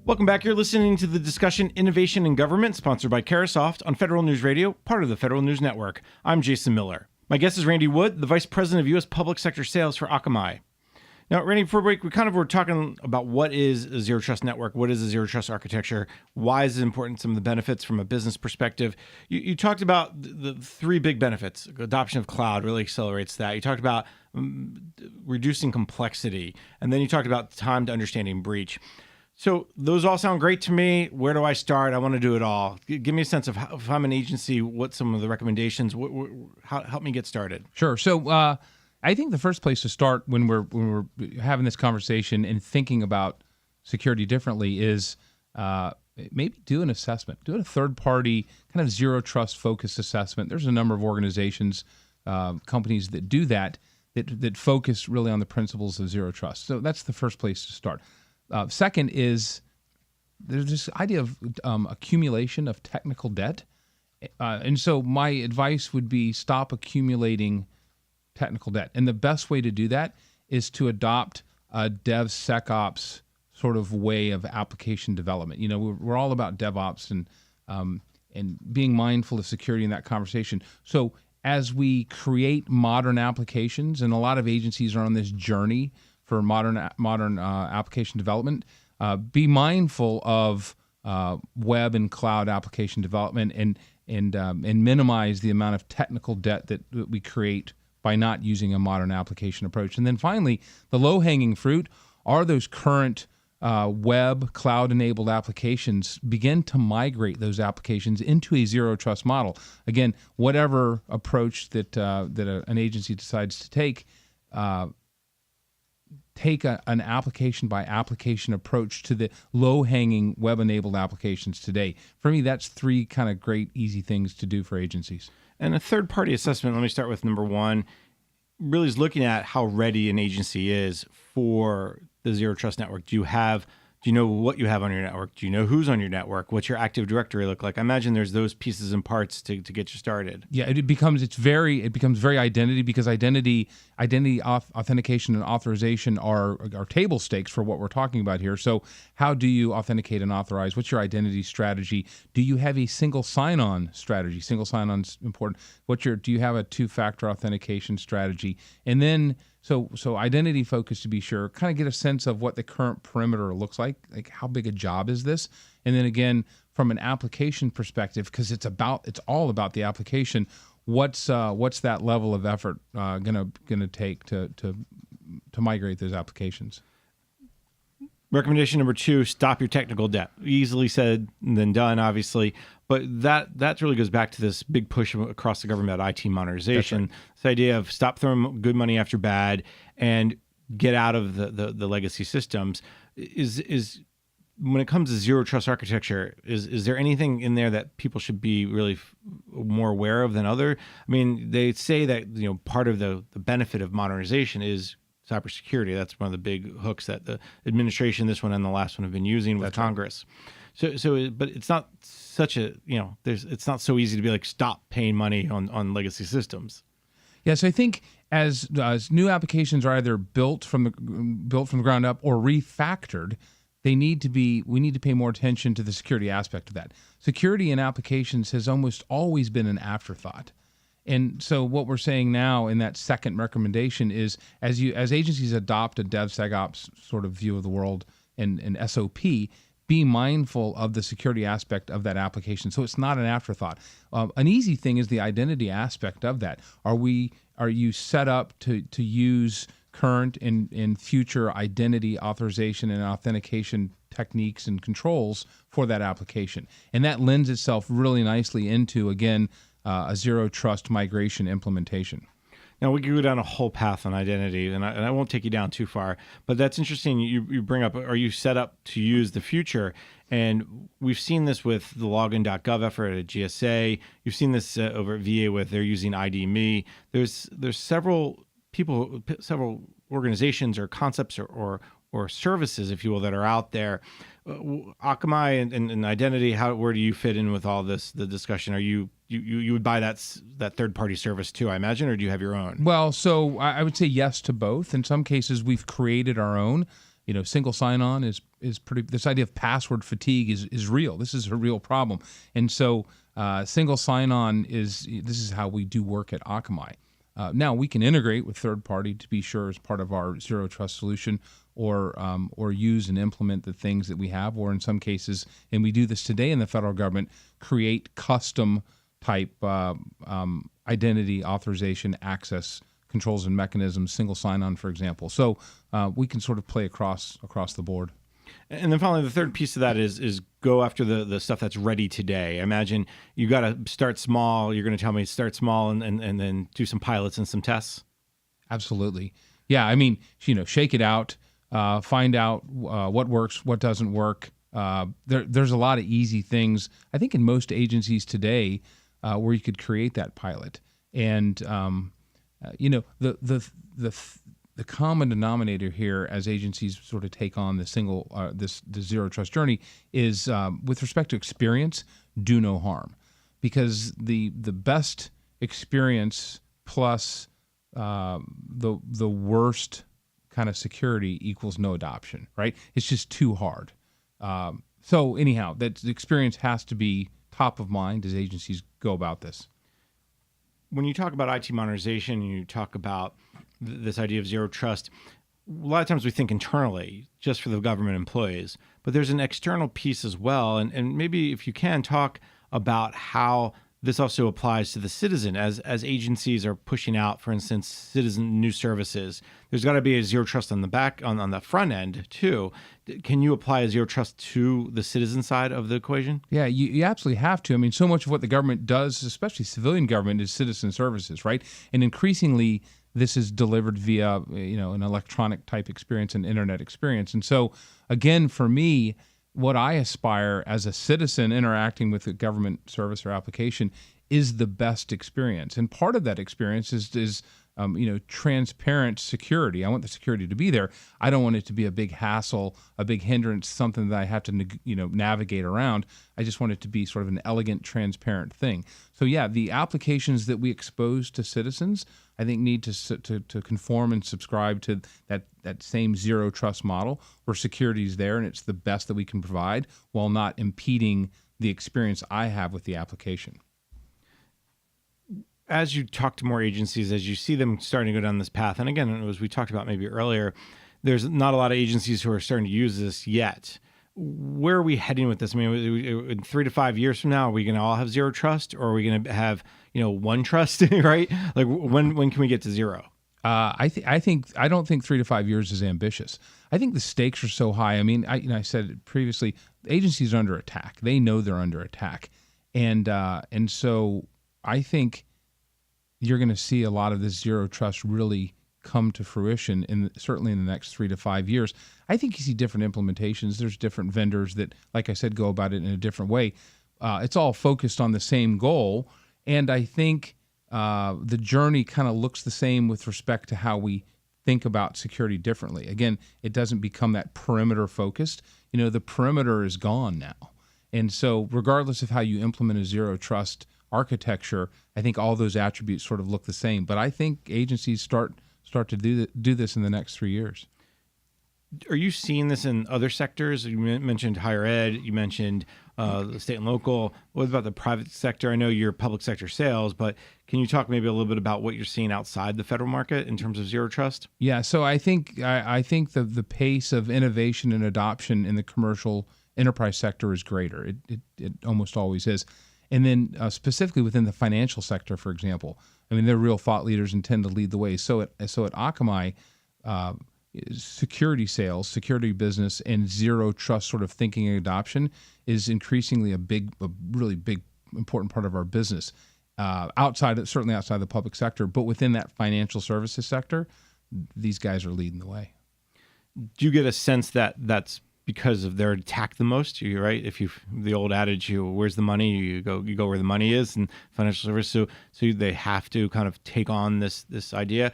Welcome back. You're listening to the discussion Innovation in Government, sponsored by Carasoft on Federal News Radio, part of the Federal News Network. I'm Jason Miller. My guest is Randy Wood, the Vice President of U.S. Public Sector Sales for Akamai. Now, Randy, before break, we were talking about what is a Zero Trust network, what is a Zero Trust architecture, why is it important, some of the benefits from a business perspective. You talked about the three big benefits. Adoption of cloud really accelerates that. You talked about reducing complexity, and then you talked about time to understanding breach. So those all sound great to me. Where do I start? I want to do it all. Give me a sense of how, if I'm an agency, what some of the recommendations, help me get started. Sure. So I think the first place to start when we're having this conversation and thinking about security differently is maybe do an assessment. Do a third-party kind of zero trust focused assessment. There's a number of organizations, companies that do that focus really on the principles of zero trust. So that's the first place to start. Second is there's this idea of accumulation of technical debt. And so my advice would be stop accumulating technical debt. And the best way to do that is to adopt a DevSecOps sort of way of application development. You know, we're all about DevOps and being mindful of security in that conversation. So as we create modern applications, and a lot of agencies are on this journey for modern application development, be mindful of web and cloud application development and minimize the amount of technical debt that we create by not using a modern application approach. And then finally, the low-hanging fruit are those current web cloud-enabled applications. Begin to migrate those applications into a zero trust model. Again, whatever approach that an agency decides to take, take an application by application approach to the low-hanging web-enabled applications today. For me, that's three kind of great, easy things to do for agencies. And a third-party assessment, let me start with number one, really is looking at how ready an agency is for the Zero Trust network. Do you know what you have on your network? Do you know who's on your network? What's your Active Directory look like? I imagine there's those pieces and parts to get you started. Yeah, it becomes very identity, because identity authentication and authorization are table stakes for what we're talking about here. So how do you authenticate and authorize? What's your identity strategy? Do you have a single sign-on strategy? Single sign-on is important. Do you have a two-factor authentication strategy? And then So identity focus, to be sure, kind of get a sense of what the current perimeter looks like how big a job is this? And then again, from an application perspective, because it's all about the application, what's that level of effort gonna take to migrate those applications? Recommendation number two, stop your technical debt. Easily said than done, obviously, but that really goes back to this big push across the government about IT modernization. Right. This idea of stop throwing good money after bad and get out of the legacy systems. Is when it comes to zero trust architecture, is there anything in there that people should be really more aware of than other? I mean, they say that part of the benefit of modernization is cybersecurity. That's one of the big hooks that the administration, this one and the last one, have been using with Congress. So, but it's not such a it's not so easy to be like stop paying money on legacy systems. Yeah, so I think as new applications are either built from the ground up or refactored, we need to pay more attention to the security aspect of that. Security in applications has almost always been an afterthought. And so what we're saying now in that second recommendation is as agencies adopt a DevSecOps sort of view of the world and SOP, be mindful of the security aspect of that application. So it's not an afterthought. An easy thing is the identity aspect of that. Are you set up to use current and future identity authorization and authentication techniques and controls for that application? And that lends itself really nicely into, again, a zero trust migration implementation. Now, we could go down a whole path on identity, and I won't take you down too far, but that's interesting. You bring up, are you set up to use the future? And we've seen this with the login.gov effort at GSA. You've seen this over at VA with they're using ID.me. There's several people, several organizations or concepts or services, if you will, that are out there. Akamai and identity, where do you fit in with all this, the discussion? Are you would buy that third-party service too, I imagine, or do you have your own? Well, so I would say yes to both. In some cases, we've created our own. Single sign-on is pretty. This idea of password fatigue is real. This is a real problem, and so single sign-on this is how we do work at Akamai. Now we can integrate with third party to be sure as part of our zero trust solution, or use and implement the things that we have, or in some cases, and we do this today in the federal government, create custom type identity authorization access controls and mechanisms, single sign-on, for example. So we can sort of play across the board. And then finally, the third piece of that is go after the stuff that's ready today. I imagine you got to start small. You're going to tell me start small and then do some pilots and some tests. Absolutely. Yeah. I mean, shake it out, find out what works, what doesn't work. There's a lot of easy things, I think, in most agencies today where you could create that pilot. And, the common denominator here as agencies sort of take on the zero trust journey is with respect to experience, do no harm, because the best experience plus the worst kind of security equals no adoption, right? It's just too hard. So anyhow, that the experience has to be top of mind as agencies go about this. When you talk about IT modernization, you talk about this idea of zero trust, a lot of times we think internally, just for the government employees, but there's an external piece as well. And maybe if you can talk about how this also applies to the citizen as agencies are pushing out, for instance, citizen new services. There's got to be a zero trust on the back, on the front end too. Can you apply a zero trust to the citizen side of the equation? Yeah, you absolutely have to. I mean, so much of what the government does, especially civilian government, is citizen services, right? And increasingly, this is delivered via an electronic type experience, an internet experience. And so, again, for me, what I aspire as a citizen interacting with a government service or application is the best experience. And part of that experience is transparent security. I want the security to be there. I don't want it to be a big hassle, a big hindrance, something that I have to navigate around. I just want it to be sort of an elegant, transparent thing. So yeah, the applications that we expose to citizens, I think, need to conform and subscribe to that same zero trust model where security is there and it's the best that we can provide while not impeding the experience I have with the application. As you talk to more agencies, as you see them starting to go down this path, and again, as we talked about maybe earlier, there's not a lot of agencies who are starting to use this yet. Where are we heading with this? I mean, in 3 to 5 years from now, are we going to all have zero trust, or are we going to have one trust, right? Like when can we get to zero? I don't think 3 to 5 years is ambitious. I think the stakes are so high. I mean, I said it previously, agencies are under attack. They know they're under attack, and so I think you're going to see a lot of this zero trust really come to fruition certainly in the next 3 to 5 years. I think you see different implementations. There's different vendors that, like I said, go about it in a different way. It's all focused on the same goal, and I think the journey kind of looks the same with respect to how we think about security differently. Again, it doesn't become that perimeter focused. The perimeter is gone now. And so regardless of how you implement a zero trust architecture, I think all those attributes sort of look the same. But I think agencies start to do this in the next 3 years. Are you seeing this in other sectors? You mentioned higher ed. You mentioned the state and local. What about the private sector? I know you're public sector sales, but can you talk maybe a little bit about what you're seeing outside the federal market in terms of zero trust? Yeah, so I think the pace of innovation and adoption in the commercial enterprise sector is greater. It almost always is. And then specifically within the financial sector, for example, I mean, they're real thought leaders and tend to lead the way. So at Akamai, security sales, security business, and zero trust sort of thinking and adoption is increasingly a really big, important part of our business. Certainly outside the public sector, but within that financial services sector, these guys are leading the way. Do you get a sense that that's because of their attack the most? You're right. The old adage, where's the money? You go where the money is in financial services. So they have to kind of take on this idea.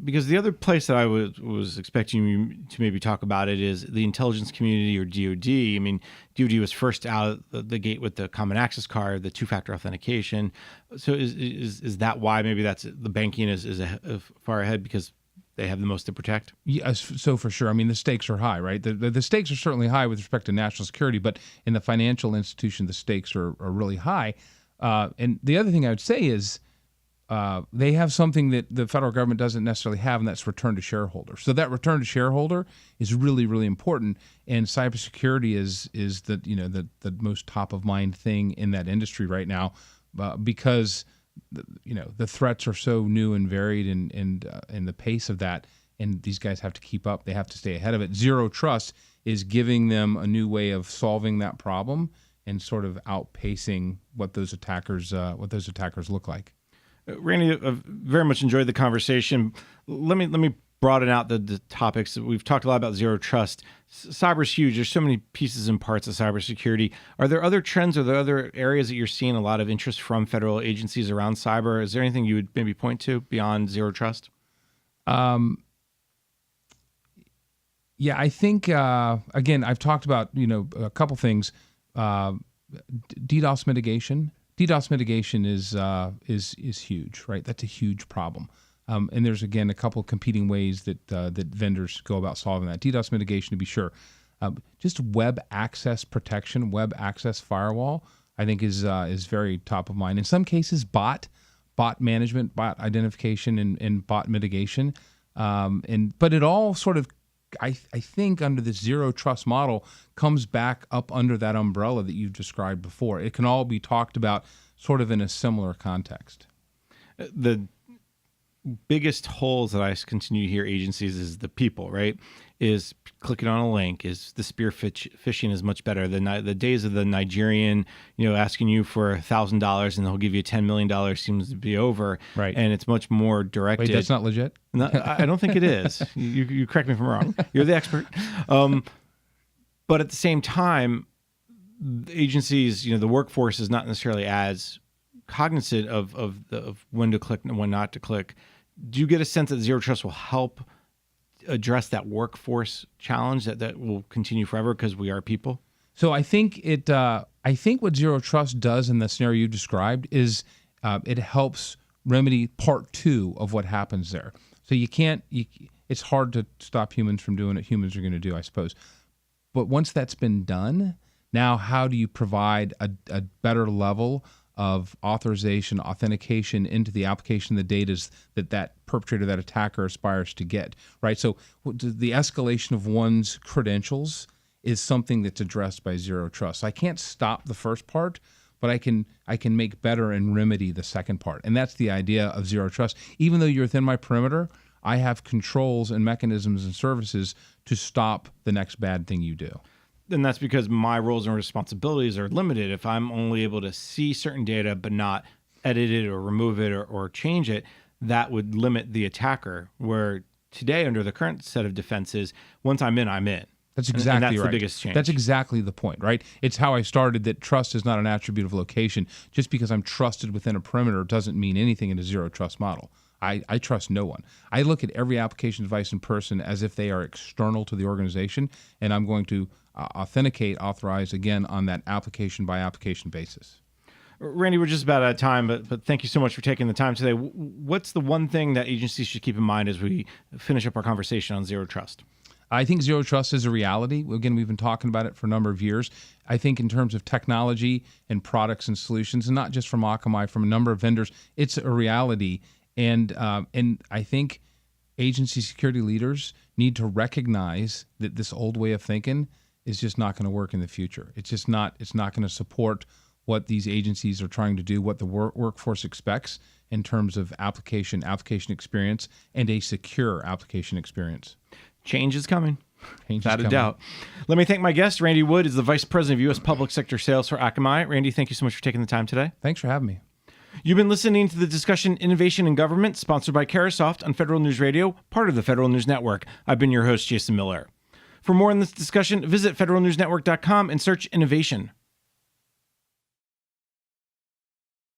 Because the other place that I was expecting you to maybe talk about it is the intelligence community or DoD. I mean, DoD was first out the gate with the common access card, the two-factor authentication. So is that why maybe the banking is far ahead, because they have the most to protect? Yes, so for sure. I mean, the stakes are high, right? The stakes are certainly high with respect to national security, but in the financial institution, the stakes are really high. And the other thing I would say is they have something that the federal government doesn't necessarily have, and that's return to shareholder. So that return to shareholder is really, really important. And cybersecurity is the most top of mind thing in that industry right now, because the threats are so new and varied, and the pace of that, and these guys have to keep up. They have to stay ahead of it. Zero Trust is giving them a new way of solving that problem and sort of outpacing what those attackers look like. Randy, I've very much enjoyed the conversation. Let me broaden out the topics. We've talked a lot about Zero Trust. Cyber's huge. There's so many pieces and parts of cybersecurity. Are there other trends? Are there other areas that you're seeing a lot of interest from federal agencies around cyber? Is there anything you would maybe point to beyond Zero Trust? Yeah, I think, again, I've talked about, a couple things. DDoS mitigation. DDoS mitigation is huge, right? That's a huge problem. And there's, again, a couple of competing ways that vendors go about solving that. DDoS mitigation, to be sure. Just web access protection, web access firewall, I think is very top of mind. In some cases, bot management, bot identification, and bot mitigation. But it all sort of, I think, under this Zero Trust model comes back up under that umbrella that you've described before. It can all be talked about sort of in a similar context. The biggest holes that I continue to hear agencies is the people, right? Is clicking on a link, is the spear phishing is much better. The days of the Nigerian, asking you for $1,000 and they'll give you $10 million seems to be over. Right. And it's much more directed. Wait, that's not legit? No, I don't think it is. You correct me if I'm wrong. You're the expert. But at the same time, agencies, the workforce is not necessarily as cognizant of when to click and when not to click. Do you get a sense that Zero Trust will help address that workforce challenge that will continue forever because we are people? So I think I think what Zero Trust does in the scenario you described is it helps remedy part 2 of what happens there. So it's hard to stop humans from doing what humans are going to do, I suppose. But once that's been done, now how do you provide a better level of authorization, authentication into the application, the data that perpetrator, that attacker aspires to get, right? So the escalation of one's credentials is something that's addressed by Zero Trust. So I can't stop the first part, but I can make better and remedy the second part. And that's the idea of Zero Trust. Even though you're within my perimeter, I have controls and mechanisms and services to stop the next bad thing you do. And that's because my roles and responsibilities are limited. If I'm only able to see certain data but not edit it or remove it or change it, that would limit the attacker. Where today, under the current set of defenses, once I'm in, I'm in. That's exactly and that's right. the biggest change. That's exactly the point, right? It's how I started, that trust is not an attribute of location. Just because I'm trusted within a perimeter doesn't mean anything in a Zero Trust model. I trust no one. I look at every application, device, and person as if they are external to the organization, and I'm going to authorize, again, on that application by application basis. Randy, we're just about out of time, but thank you so much for taking the time today. What's the one thing that agencies should keep in mind as we finish up our conversation on Zero Trust? I think Zero Trust is a reality. Again, we've been talking about it for a number of years. I think in terms of technology and products and solutions, and not just from Akamai, from a number of vendors, it's a reality. And I think agency security leaders need to recognize that this old way of thinking is just not going to work in the future. It's not going to support what these agencies are trying to do, what the workforce expects in terms of application experience, and a secure application experience. Change is coming. Without a doubt. Let me thank my guest. Randy Wood is the Vice President of U.S. Public Sector Sales for Akamai. Randy, thank you so much for taking the time today. Thanks for having me. You've been listening to the discussion Innovation in Government, sponsored by Carahsoft on Federal News Radio, part of the Federal News Network. I've been your host, Jason Miller. For more on this discussion, visit federalnewsnetwork.com and search innovation.